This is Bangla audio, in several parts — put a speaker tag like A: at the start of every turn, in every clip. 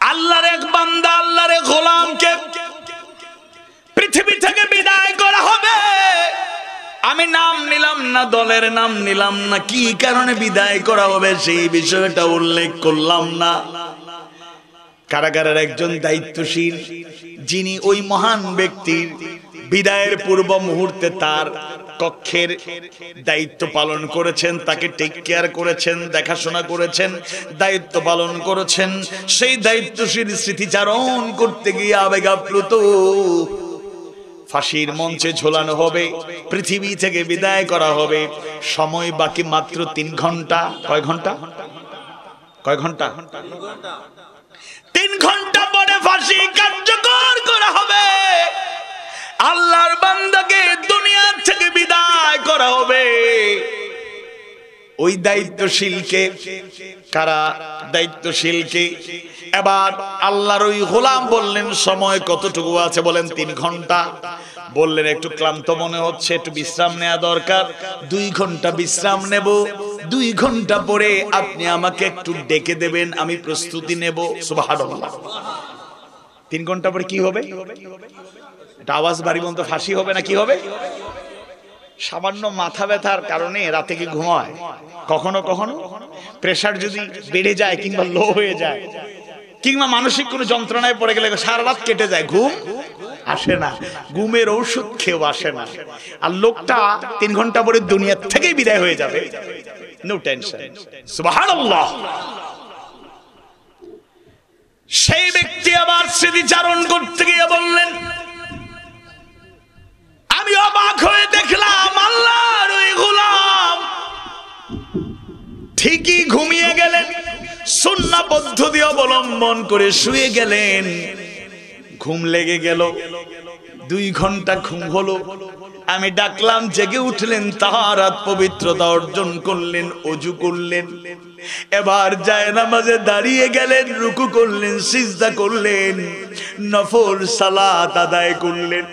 A: আল্লাহর এক বান্দা আল্লাহর এক গোলামকে পৃথিবী থেকে বিদায় করা হবে। আমি নাম নিলাম না, দলের নাম নিলাম না, কি কারণে বিদায় করা হবে সেই বিষয়টা উল্লেখ করলাম না। কারাগারের একজন দায়িত্বশীল, যিনি ওই মহান ব্যক্তির বিদায়ের পূর্ব মুহূর্তে তার কক্ষের দায়িত্ব পালন করেছেন, তাকে টেক কেয়ার করেছেন, দেখাশোনা করেছেন, দায়িত্ব পালন করেছেন, সেই দায়িত্বশীল স্মৃতিচারণ করতে গিয়ে আবেগাপ্লুত ফাঁসির মঞ্চে ঝোলানো হবে, পৃথিবী থেকে বিদায় করা হবে। সময় বাকি মাত্র 3 ঘন্টা। কয় ঘন্টা? কয় ঘন্টা? 3 ঘন্টা পরে ফাঁসি কার্যকর করা হবে। আল্লাহর বান্দাকে দুনিয়া থেকে বিদায় করা হবে। ওই দায়িত্বশীলকে, কারা দায়িত্বশীলকে, এবার আল্লাহর ওই গোলাম বললেন সময় কতটুকু আছে? বলেন 3 ঘন্টা। বললেন একটু ক্লান্ত মনে হচ্ছে, একটু বিশ্রাম নেওয়া দরকার, 2 ঘন্টা বিশ্রাম নেব। 2 ঘন্টা পরে আপনি আমাকে একটু ডেকে দেবেন, আমি প্রস্তুতি নেব। সুবহানাল্লাহ। 3 ঘন্টা পরে কি হবে? এটা আওয়াজ বাড়ি বন্ধ, ফাঁসি হবে না কি হবে? সামান্য মাথা ব্যথার কারণে রাতে কি ঘুমায়? কখনো কখনো প্রেসার যদি বেড়ে যায় কিংবা লো হয়ে যায় কিংবা মানসিক কোনো যন্ত্রণায় পড়ে গেলে সারা রাত কেটে যায়, ঘুম আসে না, ঘুমের ঔষধ খেয়েও আসে না। আর লোকটা 3 ঘন্টা পরে দুনিয়া থেকেই বিদায় হয়ে যাবে, নো টেনশন। সুবহানাল্লাহ। সেই ব্যক্তি আবার স্মৃতিচারণ করতে গিয়ে বললেন, আমি অবাক হয়ে দেখলাম আল্লাহর ওই গোলাম ঠিকই ঘুমিয়ে গেলেন, সুন্নাহ পদ্ধতি অবলম্বন করে শুয়ে গেলেন। ঘুম লেগে গেল, 2 ঘন্টা ঘুম হলো। আমি ডাকলাম, জেগে উঠলেন, তাহারাত পবিত্রতা অর্জন করলেন, ওযু করলেন, এবার জায়নামাজে দাঁড়িয়ে গেলেন, রুকু করলেন, সিজদা করলেন, নফল সালাত আদায় করলেন,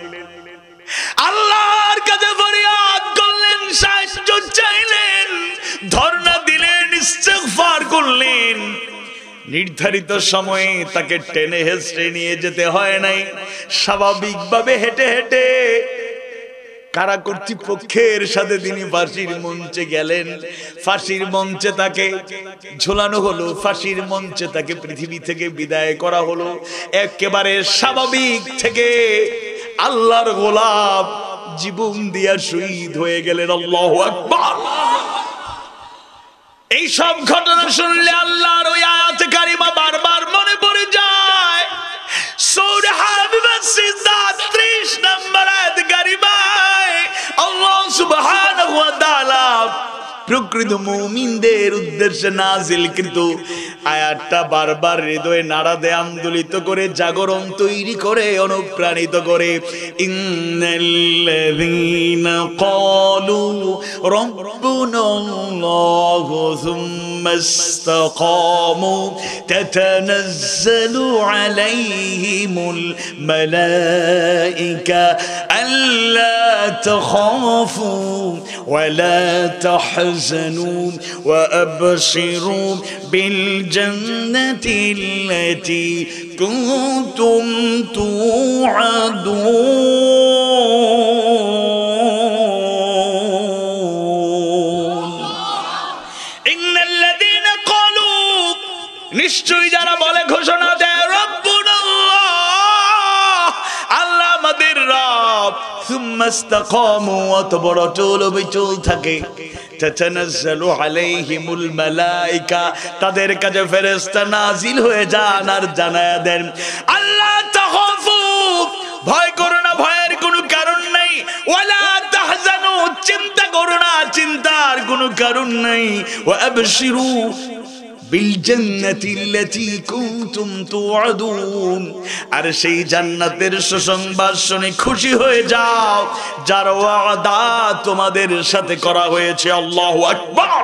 A: আল্লাহর কাছে ফরিয়াদ করলেন, সাহায্য চাইলেন, ধর্ণা দিলেন, ইস্তেগফার করলেন। নির্ধারিত সময়ে তাকে টেনে হেঁচড়ে নিয়ে যেতে হয় নাই, স্বাভাবিকভাবে হেঁটে হেঁটে কারা কর্তৃপক্ষের সাথে তিনি ফাঁসির মঞ্চে গেলেন। ফাঁসির মঞ্চে তাকে ঝোলানো হলো, ফাঁসির মঞ্চে তাকে পৃথিবী থেকে বিদায় করা হলো। একেবারে স্বাভাবিক থেকে আল্লাহর গোলাম জীবন দিয়া শহীদ হয়ে গেলেন। আল্লাহু আকবার। এই সব ঘটনা শুনলে আল্লাহর ওই আয়াতে কারিমা বারবার মনে পড়ে যায়। সূরা হাবিবাস 30 নম্বর আয়াত কারিমায় আল্লাহ সুবহানাহু ওয়া তাআলা প্রকৃত মুমিনদের উদ্দেশ্যে নাজিলকৃত আয়াতটা বারবার হৃদয়ে নাড়া দেয়, আন্দোলিত করে, জাগরণ তৈরি করে, অনুপ্রাণিত করে। ইন্নাল্লাযীনা ক্বালু রাব্বুনাল্লাহু সুম্মা ইসতাকামু তাতানাজ্জালু আলাইহিমুল মালায়েকা আল্লা তাখাফু ওয়া লা তাহজানু ওয়া আবশিরু বিল জান্নাতি আল্লাতী কুনতুম তুআদুন। ইন্নাল্লাযীনা ক্বালু, নিশ্চয়ই যারা বলে, ঘোষণা দেয়, রাব্বুনাল্লাহ, আল্লাহ আমাদের রব, সুম্মা ইসতাকামু, অতঃপর অটল অবিচল থাকে, তাতানাজ্জালু আলাইহিমুল মালায়েকা, তাদের কাছে ফেরেশতা নাজিল হয়ে যান আর জানায়া দেন, আল্লাহ তাখাফু, ভয় করো না, ভয়ের কোনো কারণ নাই, ওয়ালা তাহজানু, চিন্তা করো না, চিন্তার কোনো কারণ নাই, ওয়া আবশিরু বিল জান্নাতি আল্লাতী কুনতুম তুআদুন, আর সেই জান্নাতের সুসংবাদ শুনে খুশি হয়ে যাও যার ওয়াদা তোমাদের সাথে করা হয়েছে। আল্লাহু আকবার।